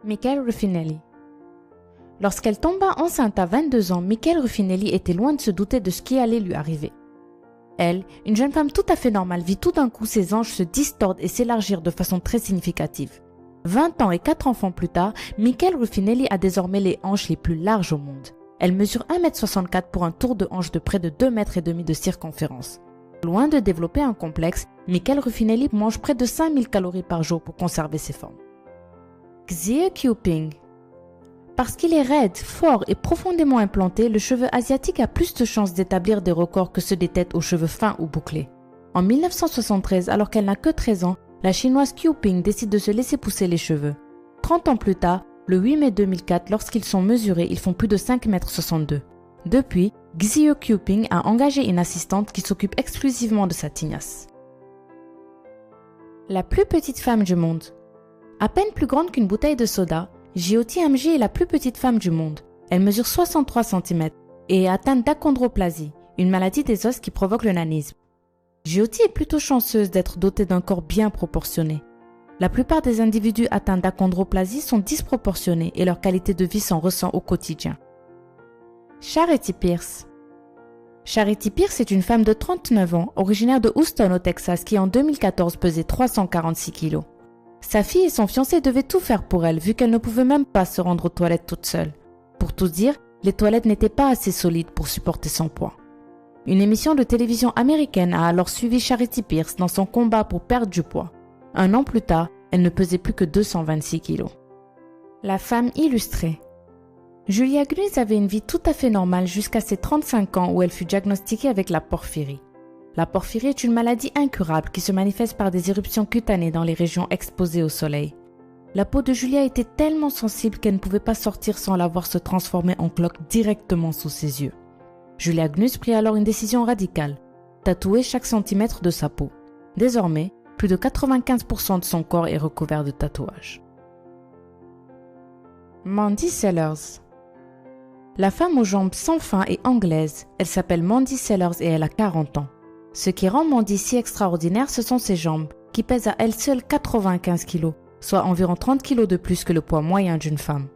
Michael Ruffinelli. Lorsqu'elle tomba enceinte à 22 ans, Michael Ruffinelli était loin de se douter de ce qui allait lui arriver. Elle, une jeune femme tout à fait normale, vit tout d'un coup ses hanches se distordre et s'élargir de façon très significative. 20 ans et 4 enfants plus tard, Michael Ruffinelli a désormais les hanches les plus larges au monde. Elle mesure 1,64 m pour un tour de hanche de près de 2,5 m de circonférence. Loin de développer un complexe, Michael Ruffinelli mange près de 5000 calories par jour pour conserver ses formes. Xie Qiuping. Parce qu'il est raide, fort et profondément implanté, le cheveu asiatique a plus de chances d'établir des records que ceux des têtes aux cheveux fins ou bouclés. En 1973, alors qu'elle n'a que 13 ans, la chinoise Qiuping décide de se laisser pousser les cheveux. 30 ans plus tard, le 8 mai 2004, lorsqu'ils sont mesurés, ils font plus de 5,62 m. Depuis, Xie Qiuping a engagé une assistante qui s'occupe exclusivement de sa tignasse. La plus petite femme du monde. À peine plus grande qu'une bouteille de soda, Jyoti Amji est la plus petite femme du monde. Elle mesure 63 cm et est atteinte d'achondroplasie, une maladie des os qui provoque le nanisme. Jyoti est plutôt chanceuse d'être dotée d'un corps bien proportionné. La plupart des individus atteints d'achondroplasie sont disproportionnés et leur qualité de vie s'en ressent au quotidien. Charity Pierce. Charity Pierce est une femme de 39 ans, originaire de Houston au Texas, qui en 2014 pesait 346 kg. Sa fille et son fiancé devaient tout faire pour elle, vu qu'elle ne pouvait même pas se rendre aux toilettes toute seule. Pour tout dire, les toilettes n'étaient pas assez solides pour supporter son poids. Une émission de télévision américaine a alors suivi Charity Pierce dans son combat pour perdre du poids. 1 an plus tard, elle ne pesait plus que 226 kg. La femme illustrée. Julia Gnus avait une vie tout à fait normale jusqu'à ses 35 ans où elle fut diagnostiquée avec la porphyrie. La porphyrie est une maladie incurable qui se manifeste par des éruptions cutanées dans les régions exposées au soleil. La peau de Julia était tellement sensible qu'elle ne pouvait pas sortir sans la voir se transformer en cloque directement sous ses yeux. Julia Gnus prit alors une décision radicale, tatouer chaque centimètre de sa peau. Désormais, plus de 95% de son corps est recouvert de tatouages. Mandy Sellers. La femme aux jambes sans fin est anglaise. Elle s'appelle Mandy Sellers et elle a 40 ans. Ce qui rend Mandy si extraordinaire, ce sont ses jambes, qui pèsent à elles seules 95 kg, soit environ 30 kg de plus que le poids moyen d'une femme.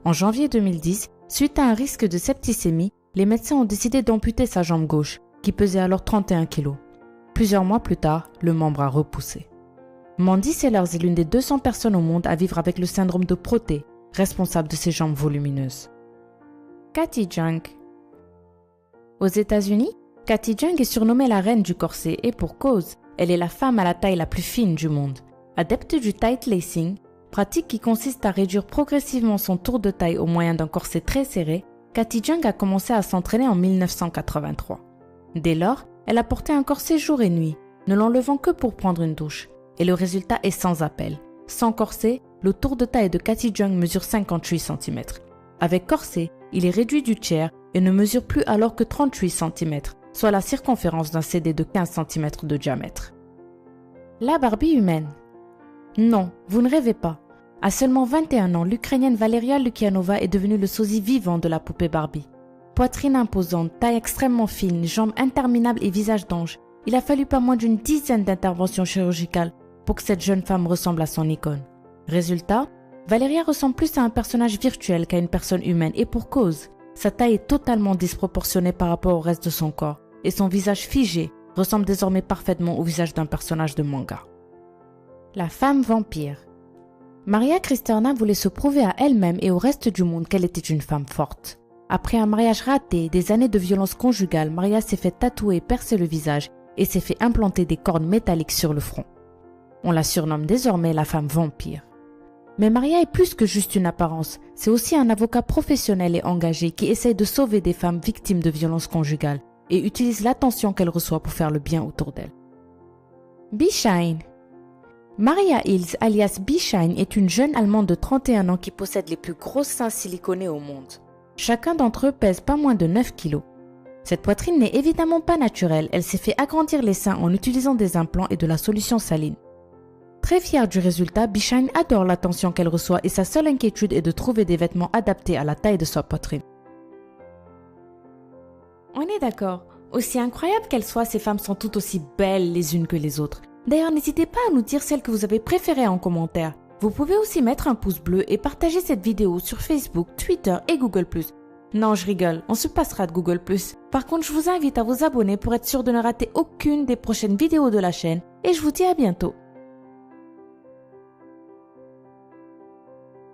En janvier 2010, suite à un risque de septicémie, les médecins ont décidé d'amputer sa jambe gauche, qui pesait alors 31 kg. Plusieurs mois plus tard, le membre a repoussé. Mandy Sellers est l'une des 200 personnes au monde à vivre avec le syndrome de Proté, responsable de ses jambes volumineuses. Katie Jung. Aux États-Unis, Katie Jung est surnommée la reine du corset et pour cause, elle est la femme à la taille la plus fine du monde. Adepte du tight lacing, pratique qui consiste à réduire progressivement son tour de taille au moyen d'un corset très serré, Katie Jung a commencé à s'entraîner en 1983. Dès lors, elle a porté un corset jour et nuit, ne l'enlevant que pour prendre une douche. Et le résultat est sans appel. Sans corset, le tour de taille de Katie Jung mesure 58 cm. Avec corset, il est réduit du tiers et ne mesure plus alors que 38 cm, soit la circonférence d'un CD de 15 cm de diamètre. La Barbie humaine. Non, vous ne rêvez pas. À seulement 21 ans, l'Ukrainienne Valeria Lukianova est devenue le sosie vivant de la poupée Barbie. Poitrine imposante, taille extrêmement fine, jambes interminables et visage d'ange. Il a fallu pas moins d'une dizaine d'interventions chirurgicales pour que cette jeune femme ressemble à son icône. Résultat, Valeria ressemble plus à un personnage virtuel qu'à une personne humaine et pour cause. Sa taille est totalement disproportionnée par rapport au reste de son corps et son visage figé ressemble désormais parfaitement au visage d'un personnage de manga. La femme vampire. Maria Kristerna voulait se prouver à elle-même et au reste du monde qu'elle était une femme forte. Après un mariage raté et des années de violence conjugale, Maria s'est fait tatouer et percer le visage et s'est fait implanter des cornes métalliques sur le front. On la surnomme désormais la femme vampire. Mais Maria est plus que juste une apparence, c'est aussi un avocat professionnel et engagé qui essaye de sauver des femmes victimes de violences conjugales et utilise l'attention qu'elle reçoit pour faire le bien autour d'elle. B-Shine. Maria Hills, alias B-Shine, est une jeune Allemande de 31 ans qui possède les plus gros seins siliconés au monde. Chacun d'entre eux pèse pas moins de 9 kg. Cette poitrine n'est évidemment pas naturelle, elle s'est fait agrandir les seins en utilisant des implants et de la solution saline. Très fière du résultat, B-Shine adore l'attention qu'elle reçoit et sa seule inquiétude est de trouver des vêtements adaptés à la taille de sa poitrine. On est d'accord, aussi incroyable qu'elles soient, ces femmes sont toutes aussi belles les unes que les autres. D'ailleurs, n'hésitez pas à nous dire celles que vous avez préférées en commentaire. Vous pouvez aussi mettre un pouce bleu et partager cette vidéo sur Facebook, Twitter et Google+. Non, je rigole, on se passera de Google+. Par contre, je vous invite à vous abonner pour être sûr de ne rater aucune des prochaines vidéos de la chaîne et je vous dis à bientôt.